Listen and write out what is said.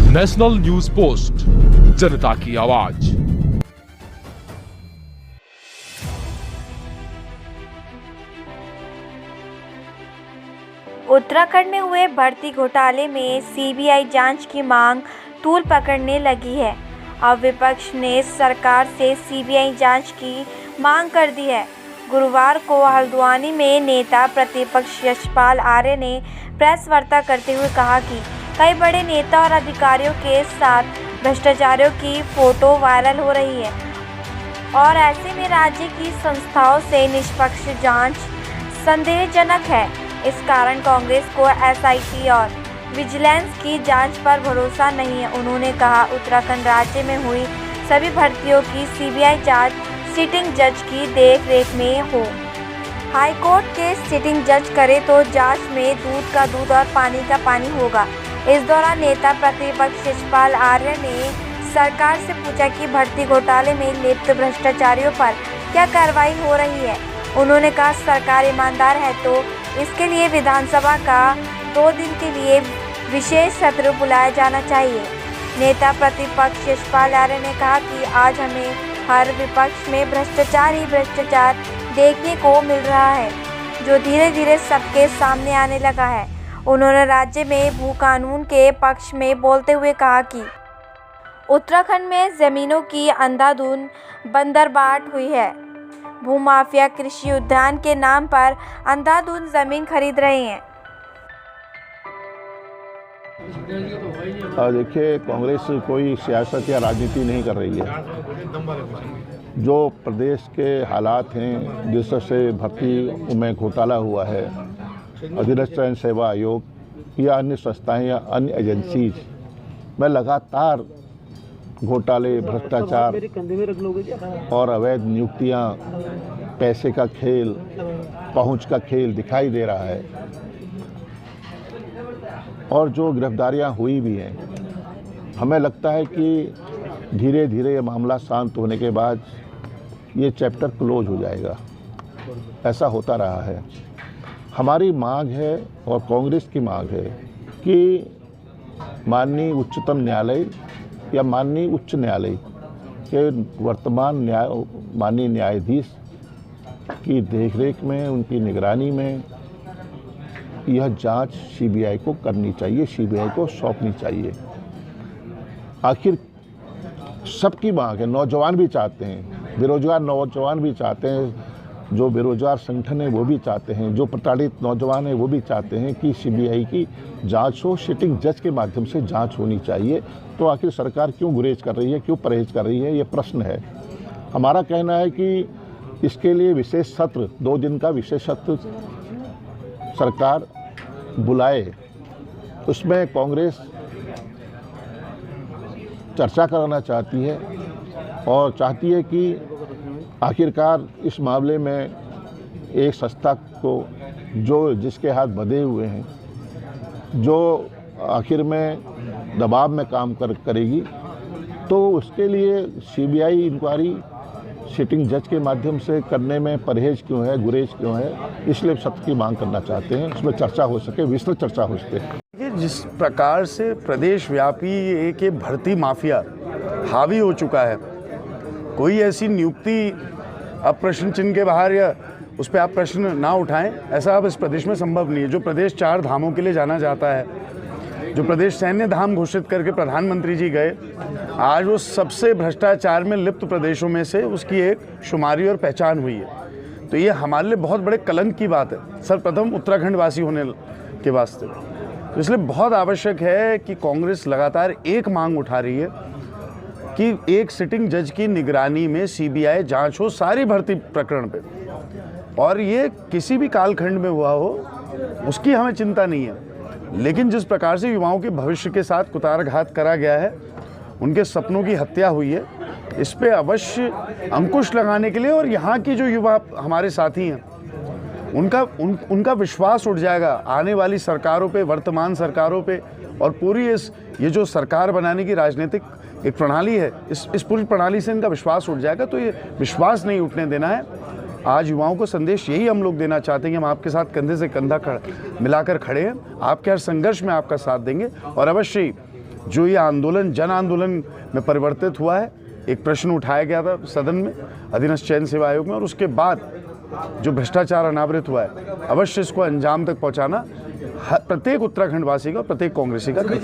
National news post, जनता की आवाज। उत्तराखंड में हुए भर्ती घोटाले में सीबीआई जांच की मांग तूल पकड़ने लगी है। अब विपक्ष ने सरकार से सीबीआई जांच की मांग कर दी है। गुरुवार को हल्द्वानी में नेता प्रतिपक्ष यशपाल आर्य ने प्रेस वार्ता करते हुए कहा कि कई बड़े नेता और अधिकारियों के साथ भ्रष्टाचारियों की फोटो वायरल हो रही है और ऐसे में राज्य की संस्थाओं से निष्पक्ष जांच संदेहजनक है। इस कारण कांग्रेस को एसआईटी और विजिलेंस की जांच पर भरोसा नहीं है। उन्होंने कहा, उत्तराखंड राज्य में हुई सभी भर्तियों की सीबीआई जांच सिटिंग जज की देखरेख में हो। हाई कोर्ट के सिटिंग जज करे तो जांच में दूध का दूध और पानी का पानी होगा। इस दौरान नेता प्रतिपक्ष यशपाल आर्य ने सरकार से पूछा कि भर्ती घोटाले में लिप्त भ्रष्टाचारियों पर क्या कार्रवाई हो रही है। उन्होंने कहा, सरकार ईमानदार है तो इसके लिए विधानसभा का 2 दिन के लिए विशेष सत्र बुलाया जाना चाहिए। नेता प्रतिपक्ष यशपाल आर्य ने कहा कि आज हमें हर विपक्ष में भ्रष्टाचार ही भ्रष्टाचार देखने को मिल रहा है, जो धीरे धीरे सबके सामने आने लगा है। उन्होंने राज्य में भू कानून के पक्ष में बोलते हुए कहा कि उत्तराखंड में जमीनों की अंधाधुंध बंदरबाट हुई है। भूमाफिया कृषि उद्यान के नाम पर अंधाधुंध जमीन खरीद रहे हैं। देखिए, कांग्रेस कोई सियासत या राजनीति नहीं कर रही है। जो प्रदेश के हालात हैं, जिससे भर्ती में घोटाला हुआ है, अधीनस्थ चयन सेवा आयोग या अन्य संस्थाएं या अन्य एजेंसीज में लगातार घोटाले, भ्रष्टाचार और अवैध नियुक्तियां, पैसे का खेल, पहुंच का खेल दिखाई दे रहा है। और जो गिरफ्तारियां हुई भी हैं, हमें लगता है कि धीरे धीरे ये मामला शांत होने के बाद ये चैप्टर क्लोज हो जाएगा। ऐसा होता रहा है। हमारी मांग है और कांग्रेस की मांग है कि माननीय उच्चतम न्यायालय या माननीय उच्च न्यायालय के वर्तमान माननीय न्यायाधीश की देखरेख में, उनकी निगरानी में यह जांच सीबीआई को करनी चाहिए, सीबीआई को सौंपनी चाहिए। आखिर सबकी मांग है, नौजवान भी चाहते हैं, बेरोजगार नौजवान भी चाहते हैं, जो बेरोजगार संगठन है वो भी चाहते हैं, जो प्रताड़ित नौजवान है वो भी चाहते हैं कि सीबीआई की जांच हो, सिटिंग जज के माध्यम से जांच होनी चाहिए। तो आखिर सरकार क्यों गुरेज कर रही है, क्यों परहेज कर रही है, ये प्रश्न है। हमारा कहना है कि इसके लिए विशेष सत्र, 2 दिन का विशेष सत्र सरकार बुलाए। उसमें कांग्रेस चर्चा कराना चाहती है और चाहती है कि आखिरकार इस मामले में एक संस्था को जो जिसके हाथ बंधे हुए हैं, जो आखिर में दबाव में काम करेगी, तो उसके लिए सीबीआई इंक्वायरी सिटिंग जज के माध्यम से करने में परहेज क्यों है, गुरेज क्यों है। इसलिए सत्य की मांग करना चाहते हैं, उसमें चर्चा हो सके, विस्तृत चर्चा हो सके। जिस प्रकार से प्रदेश व्यापी एक भर्ती माफिया हावी हो चुका है, कोई ऐसी नियुक्ति अब प्रश्न चिन्ह के बाहर या उस पर आप प्रश्न ना उठाएं, ऐसा अब इस प्रदेश में संभव नहीं है। जो प्रदेश 4 धामों के लिए जाना जाता है, जो प्रदेश सैन्य धाम घोषित करके प्रधानमंत्री जी गए, आज वो सबसे भ्रष्टाचार में लिप्त प्रदेशों में से उसकी एक शुमारी और पहचान हुई है। तो ये हमारे लिए बहुत बड़े कलंक की बात है, सर्वप्रथम उत्तराखंड वासी होने के वास्ते। तो इसलिए बहुत आवश्यक है कि कांग्रेस लगातार एक मांग उठा रही है कि एक सिटिंग जज की निगरानी में सीबीआई जांच हो सारी भर्ती प्रकरण पे, और ये किसी भी कालखंड में हुआ हो उसकी हमें चिंता नहीं है। लेकिन जिस प्रकार से युवाओं के भविष्य के साथ कुतारघात करा गया है, उनके सपनों की हत्या हुई है, इस पे अवश्य अंकुश लगाने के लिए और यहाँ की जो युवा हमारे साथी हैं उनका विश्वास उठ जाएगा आने वाली सरकारों पे, वर्तमान सरकारों पे, और पूरी ये जो सरकार बनाने की राजनीतिक एक प्रणाली है, इस पूरी प्रणाली से इनका विश्वास उठ जाएगा। तो ये विश्वास नहीं उठने देना है। आज युवाओं को संदेश यही हम लोग देना चाहते हैं कि हम आपके साथ कंधे से कंधा मिलाकर खड़े हैं, आपके हर संघर्ष में आपका साथ देंगे और अवश्य जो ये आंदोलन जन आंदोलन में परिवर्तित हुआ है, एक प्रश्न उठाया गया था सदन में अधीनस्थ चयन सेवा आयोग में, और उसके बाद जो भ्रष्टाचार अनावृत हुआ है, अवश्य इसको अंजाम तक पहुंचाना प्रत्येक उत्तराखंड वासी का, प्रत्येक कांग्रेसी का कर्तव्य।